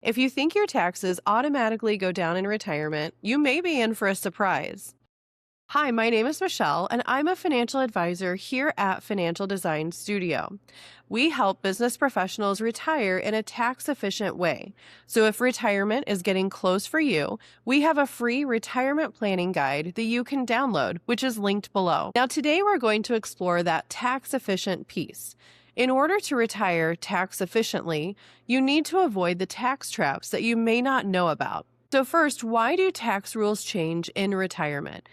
If you think your taxes automatically go down in retirement, you may be in for a surprise. Hi, my name is Michelle, and I'm a financial advisor here at Financial Design Studio. We help business professionals retire in a tax efficient way. So, if retirement is getting close for you, we have a free retirement planning guide that you can download, which is linked below. Now, today we're going to explore that tax efficient piece. In order to retire tax efficiently, you need to avoid the tax traps that you may not know about. So, first, why do tax rules change in retirement?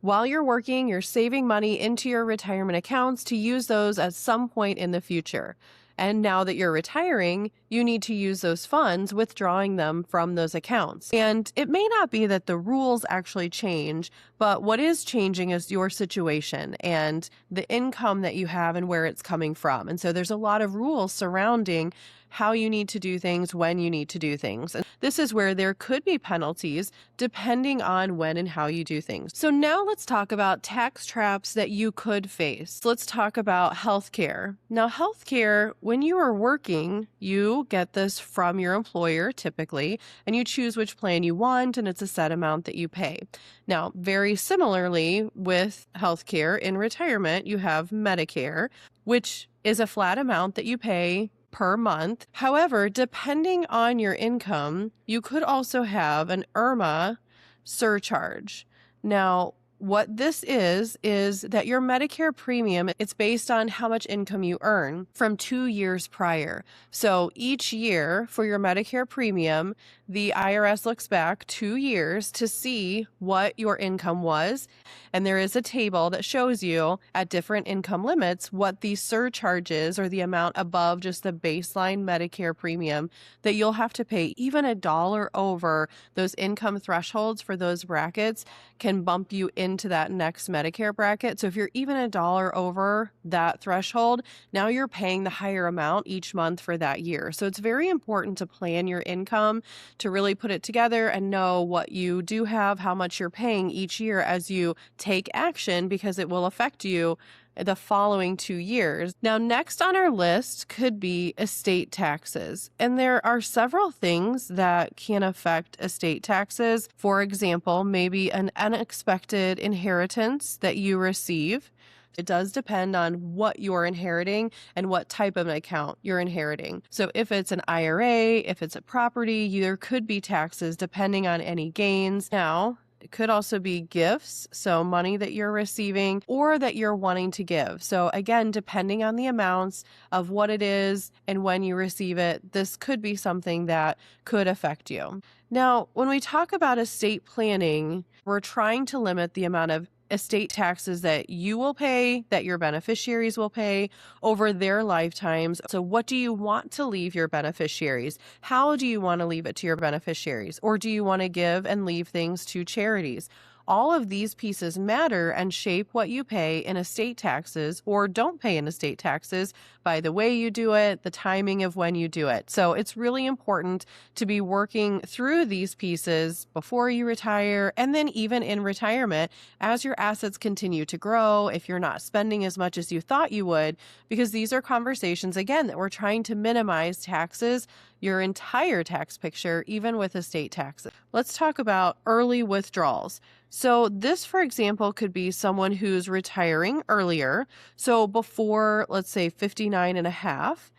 While you're working, you're saving money into your retirement accounts to use those at some point in the future. And now that you're retiring, you need to use those funds, withdrawing them from those accounts. And it may not be that the rules actually change, but what is changing is your situation and the income that you have and where it's coming from. And so there's a lot of rules surrounding how you need to do things, when you need to do things. And this is where there could be penalties depending on when and how you do things. So now let's talk about tax traps that you could face. Let's talk about healthcare. Now, healthcare, when you are working, you get this from your employer typically, and you choose which plan you want, and it's a set amount that you pay. Now, very similarly with healthcare in retirement, you have Medicare, which is a flat amount that you pay per month. However, depending on your income, you could also have an IRMA surcharge. Now, what this is that your Medicare premium, it's based on how much income you earn from 2 years prior. So each year for your Medicare premium, the IRS looks back 2 years to see what your income was. And there is a table that shows you at different income limits what the surcharges or the amount above just the baseline Medicare premium that you'll have to pay. Even $1 over those income thresholds for those brackets can bump you into that next Medicare bracket. So if you're even $1 over that threshold, now you're paying the higher amount each month for that year. So it's very important to plan your income, to really put it together and know what you do have, how much you're paying each year as you take action, because it will affect you the following 2 years. Now, next on our list could be estate taxes. And there are several things that can affect estate taxes. For example, maybe an unexpected inheritance that you receive. It does depend on what you're inheriting and what type of an account you're inheriting. So if it's an IRA, if it's a property, there could be taxes depending on any gains. Now, it could also be gifts, so money that you're receiving or that you're wanting to give. So again, depending on the amounts of what it is and when you receive it, this could be something that could affect you. Now, when we talk about estate planning, we're trying to limit the amount of estate taxes that you will pay, that your beneficiaries will pay over their lifetimes. So what do you want to leave your beneficiaries? How do you want to leave it to your beneficiaries? Or do you want to give and leave things to charities? All of these pieces matter and shape what you pay in estate taxes or don't pay in estate taxes by the way you do it, the timing of when you do it. So it's really important to be working through these pieces before you retire and then even in retirement as your assets continue to grow, if you're not spending as much as you thought you would, because these are conversations, again, that we're trying to minimize taxes, your entire tax picture, even with estate taxes. Let's talk about early withdrawals. So this, for example, could be someone who's retiring earlier. So before, let's say 59 and a half,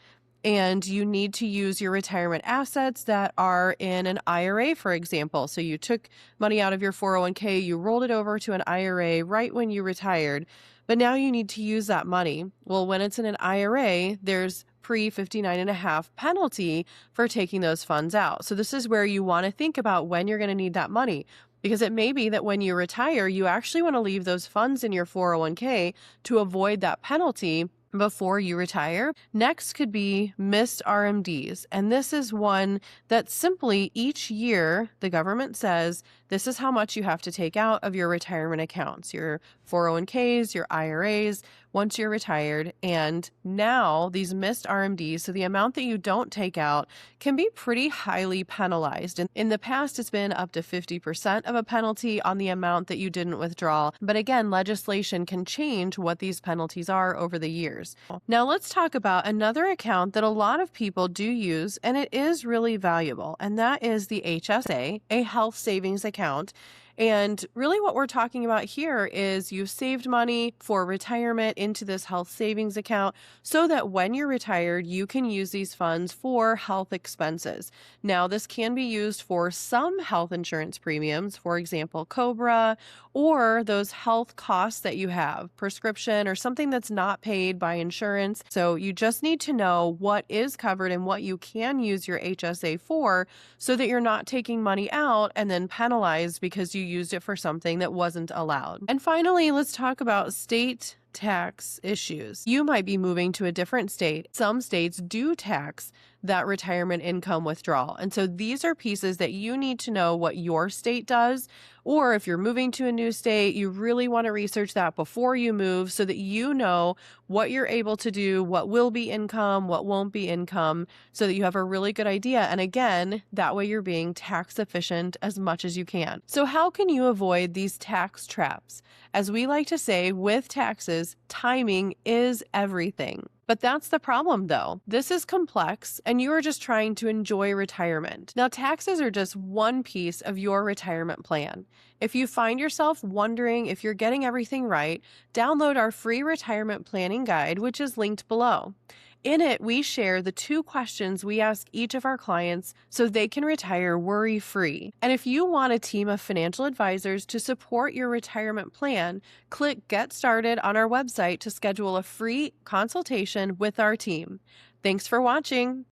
and you need to use your retirement assets that are in an IRA, for example. So you took money out of your 401k, you rolled it over to an IRA right when you retired, but now you need to use that money. Well, when it's in an IRA, there's pre-59 and a half penalty for taking those funds out. So this is where you want to think about when you're going to need that money, because it may be that when you retire, you actually want to leave those funds in your 401k to avoid that penalty before you retire. Next could be missed RMDs. And this is one that simply each year the government says this is how much you have to take out of your retirement accounts, your 401ks, your IRAs. once you're retired. And now these missed RMDs, so the amount that you don't take out, can be pretty highly penalized. And in the past, it's been up to 50% of a penalty on the amount that you didn't withdraw. But again, legislation can change what these penalties are over the years. Now let's talk about another account that a lot of people do use, and it is really valuable, and that is the HSA, a health savings account. And really what we're talking about here is you've saved money for retirement into this health savings account so that when you're retired, you can use these funds for health expenses. Now, this can be used for some health insurance premiums, for example, COBRA, or those health costs that you have, prescription or something that's not paid by insurance. So you just need to know what is covered and what you can use your HSA for so that you're not taking money out and then penalized because you used it for something that wasn't allowed. And finally, let's talk about state tax issues. You might be moving to a different state. Some states do tax that retirement income withdrawal. And so these are pieces that you need to know what your state does. Or if you're moving to a new state, you really want to research that before you move so that you know what you're able to do, what will be income, what won't be income, so that you have a really good idea. And again, that way you're being tax efficient as much as you can. So how can you avoid these tax traps? As we like to say, with taxes, timing is everything. But that's the problem, though. This is complex, and you are just trying to enjoy retirement. Now, taxes are just one piece of your retirement plan. If you find yourself wondering if you're getting everything right, download our free retirement planning guide, which is linked below. In it, we share the 2 questions we ask each of our clients so they can retire worry-free. And if you want a team of financial advisors to support your retirement plan, click Get Started on our website to schedule a free consultation with our team. Thanks for watching.